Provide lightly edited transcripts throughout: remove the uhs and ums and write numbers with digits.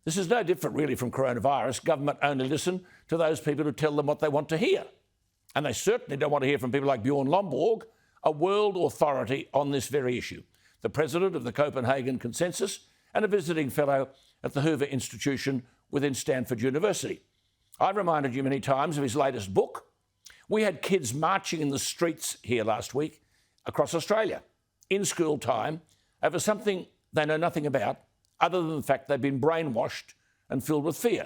This is no different really from coronavirus. Government only listen to those people who tell them what they want to hear. And they certainly don't want to hear from people like Bjorn Lomborg, a world authority on this very issue, the president of the Copenhagen Consensus and a visiting fellow at the Hoover Institution within Stanford University. I've reminded you many times of his latest book. We had kids marching in the streets here last week across Australia in school time over something they know nothing about other than the fact they've been brainwashed and filled with fear.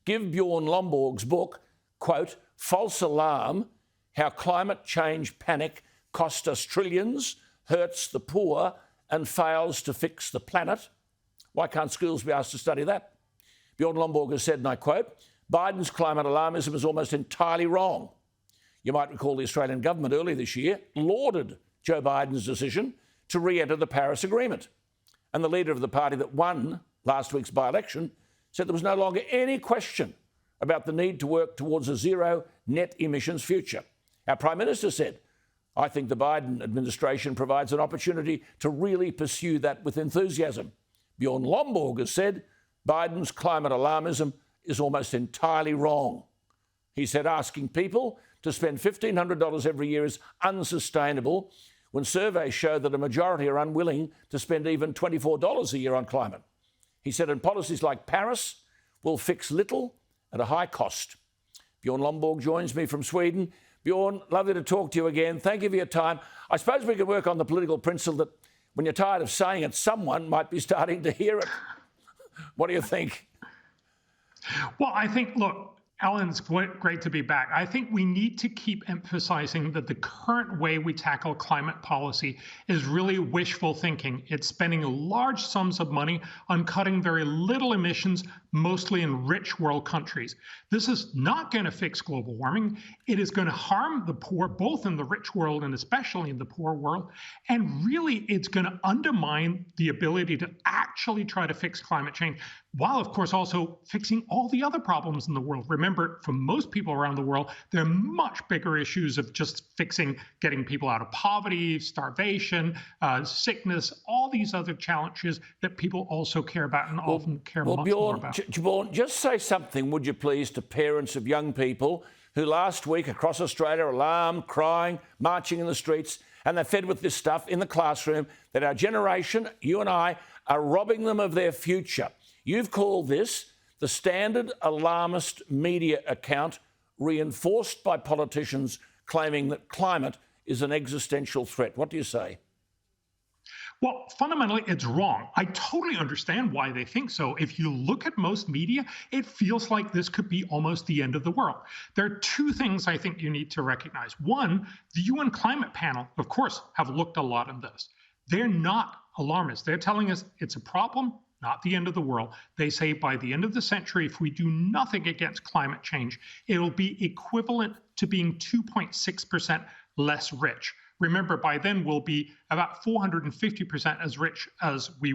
Give Bjorn Lomborg's book, quote, False Alarm, How Climate Change Panic Cost Us Trillions, Hurts the Poor and Fails to Fix the Planet. Why can't schools be asked to study that? Bjorn Lomborg has said, and I quote, Biden's climate alarmism is almost entirely wrong. You might recall the Australian government earlier this year lauded Joe Biden's decision to re-enter the Paris Agreement. And the leader of the party that won last week's by-election said there was no longer any question about the need to work towards a zero net emissions future. Our Prime Minister said, I think the Biden administration provides an opportunity to really pursue that with enthusiasm. Bjorn Lomborg has said Biden's climate alarmism is almost entirely wrong. He said asking people to spend $1,500 every year is unsustainable when surveys show that a majority are unwilling to spend even $24 a year on climate. He said, and policies like Paris will fix little at a high cost. Bjorn Lomborg joins me from Sweden. Bjorn, lovely to talk to you again. Thank you for your time. I suppose we can work on the political principle that when you're tired of saying it, someone might be starting to hear it. What do you think? Well, I think, look, Alan, it's great to be back. I think we need to keep emphasizing that the current way we tackle climate policy is really wishful thinking. It's spending large sums of money on cutting very little emissions, mostly in rich world countries. This is not going to fix global warming. It is going to harm the poor, both in the rich world and especially in the poor world. And really, it's going to undermine the ability to actually try to fix climate change, while, of course, also fixing all the other problems in the world. Remember, for most people around the world, there are much bigger issues of just getting people out of poverty, starvation, sickness, all these other challenges that people also care about and often care much more about. Bjorn, just say something, would you please, to parents of young people who last week across Australia are alarmed, crying, marching in the streets, and they're fed with this stuff in the classroom that our generation, you and I, are robbing them of their future. You've called this the standard alarmist media account reinforced by politicians claiming that climate is an existential threat. What do you say? Well, fundamentally, it's wrong. I totally understand why they think so. If you look at most media, it feels like this could be almost the end of the world. There are two things I think you need to recognize. One, the UN climate panel, of course, have looked a lot at this. They're not alarmists. They're telling us it's a problem, not the end of the world. They say by the end of the century, if we do nothing against climate change, it'll be equivalent to being 2.6% less rich. Remember, by then we'll be about 450% as rich as we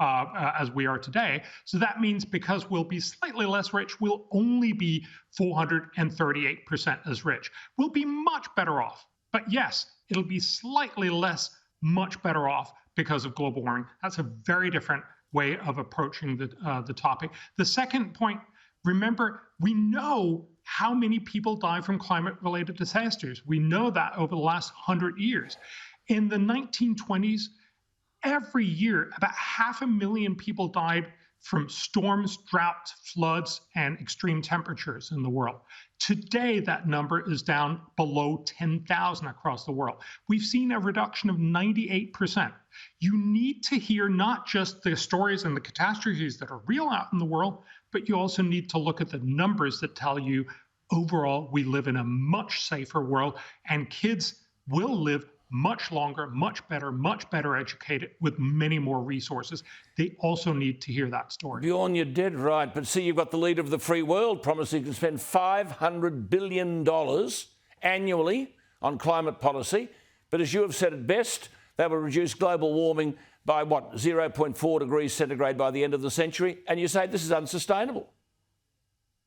are today. So that means because we'll be slightly less rich, we'll only be 438% as rich. We'll be much better off. But yes, it'll be slightly less, much better off because of global warming. That's a very different way of approaching the topic. The second point, remember, we know how many people die from climate-related disasters. We know that over the last 100 years. In the 1920s, every year, about 500,000 people died from storms, droughts, floods, and extreme temperatures in the world. Today, that number is down below 10,000 across the world. We've seen a reduction of 98%. You need to hear not just the stories and the catastrophes that are real out in the world, but you also need to look at the numbers that tell you overall we live in a much safer world and kids will live much longer, much better educated with many more resources. They also need to hear that story. Bjorn, you're dead right. But see, you've got the leader of the free world promising to spend $500 billion annually on climate policy. But as you have said it best, that will reduce global warming by, 0.4 degrees centigrade by the end of the century. And you say this is unsustainable.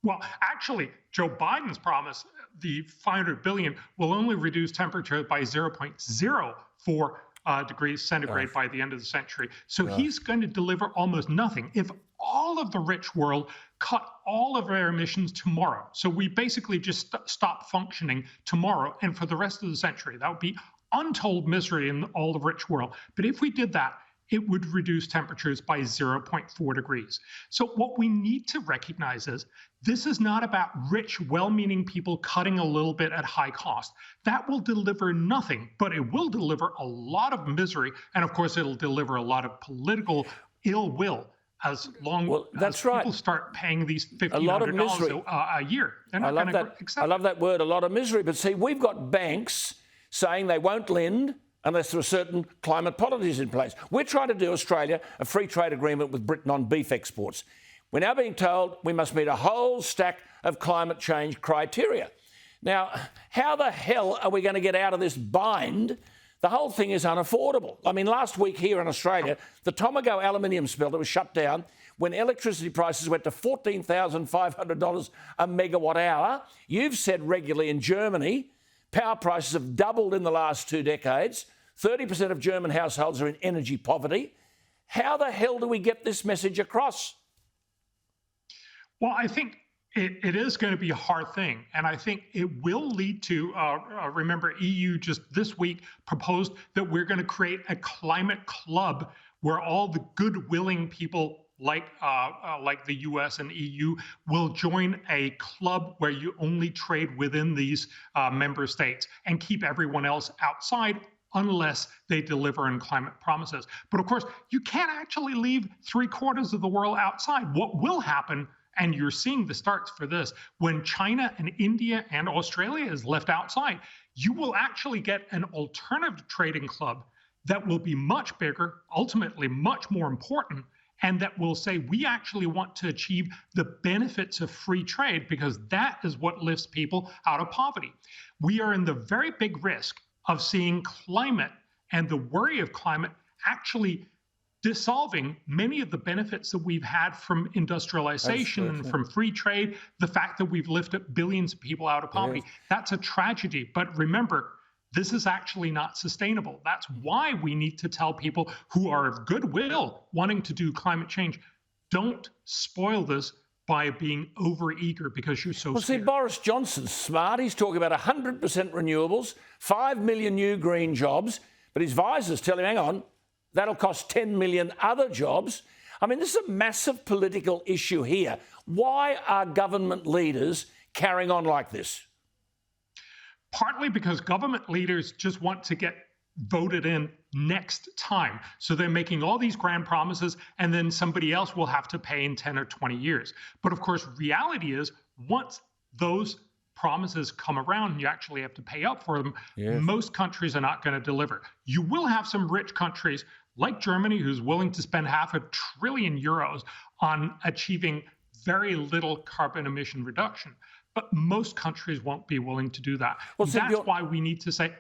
Well, actually, Joe Biden's promise, the $500 billion, will only reduce temperature by 0.04 degrees centigrade by the end of the century. So he's going to deliver almost nothing. If all of the rich world cut all of their emissions tomorrow, so we basically just stop functioning tomorrow and for the rest of the century, that would be untold misery in all the rich world. But if we did that, it would reduce temperatures by 0.4 degrees. So what we need to recognize is this is not about rich, well-meaning people cutting a little bit at high cost. That will deliver nothing, but it will deliver a lot of misery. And of course, it'll deliver a lot of political ill will as long as people start paying these $1,500 a year. They're not going to accept it. I love that word, a lot of misery. But see, we've got banks saying they won't lend unless there are certain climate policies in place. We're trying to do, Australia, a free trade agreement with Britain on beef exports. We're now being told we must meet a whole stack of climate change criteria. Now, how the hell are we going to get out of this bind? The whole thing is unaffordable. I mean, last week here in Australia, the Tomago aluminium smelter was shut down when electricity prices went to $14,500 a megawatt hour. You've said regularly in Germany, power prices have doubled in the last 2 decades. 30% of German households are in energy poverty. How the hell do we get this message across? Well, I think it is going to be a hard thing. And I think it will lead to, remember, EU just this week proposed that we're going to create a climate club where all the good willing people like the US and EU will join a club where you only trade within these member states and keep everyone else outside unless they deliver on climate promises. But of course, you can't actually leave 3/4 of the world outside. What will happen, and you're seeing the starts for this, when China and India and Australia is left outside, you will actually get an alternative trading club that will be much bigger, ultimately much more important, and that will say we actually want to achieve the benefits of free trade because that is what lifts people out of poverty. We are in the very big risk of seeing climate and the worry of climate actually dissolving many of the benefits that we've had from industrialization and from free trade, the fact that we've lifted billions of people out of poverty. That's a tragedy. But remember, this is actually not sustainable. That's why we need to tell people who are of goodwill wanting to do climate change, don't spoil this by being overeager because you're so scared. See, Boris Johnson's smart. He's talking about 100% renewables, 5 million new green jobs, but his visors tell him, hang on, that'll cost 10 million other jobs. I mean, this is a massive political issue here. Why are government leaders carrying on like this? Partly because government leaders just want to get voted in next time. So they're making all these grand promises and then somebody else will have to pay in 10 or 20 years. But of course, reality is once those promises come around and you actually have to pay up for them, most countries are not going to deliver. You will have some rich countries like Germany who's willing to spend €500 billion on achieving very little carbon emission reduction. But most countries won't be willing to do that. Well, that's why we need to say...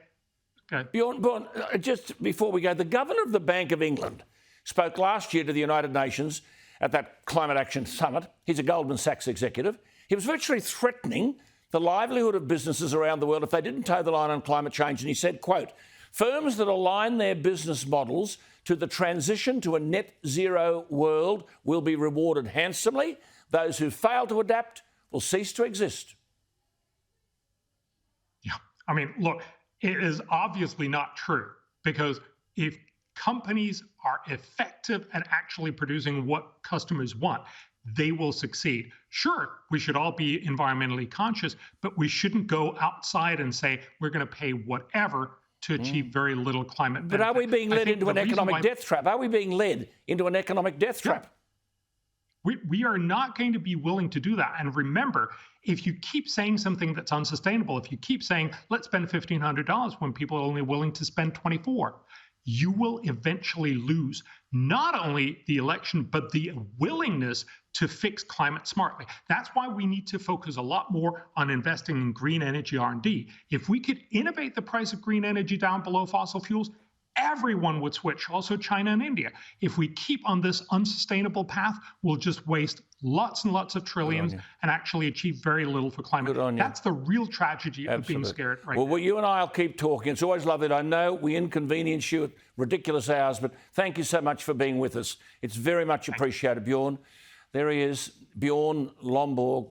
Bjorn, just before we go, the governor of the Bank of England spoke last year to the United Nations at that Climate Action Summit. He's a Goldman Sachs executive. He was virtually threatening the livelihood of businesses around the world if they didn't toe the line on climate change. And he said, quote, firms that align their business models to the transition to a net zero world will be rewarded handsomely. Those who fail to adapt will cease to exist. Yeah, I mean, look, it is obviously not true because if companies are effective at actually producing what customers want, they will succeed. Sure, we should all be environmentally conscious, but we shouldn't go outside and say we're going to pay whatever to achieve very little climate benefit. But are we being led into an economic death trap? Are we being led into an economic death trap? We are not going to be willing to do that. And remember, if you keep saying something that's unsustainable, if you keep saying, let's spend $1,500 when people are only willing to spend $24, you will eventually lose not only the election, but the willingness to fix climate smartly. That's why we need to focus a lot more on investing in green energy R&D. If we could innovate the price of green energy down below fossil fuels, everyone would switch, also China and India. If we keep on this unsustainable path, we'll just waste lots and lots of trillions and actually achieve very little for climate. That's the real tragedy of being scared right now. Well, you and I will keep talking. It's always lovely. I know we inconvenience you at ridiculous hours, but thank you so much for being with us. It's very much appreciated, Bjorn. There he is, Bjorn Lomborg.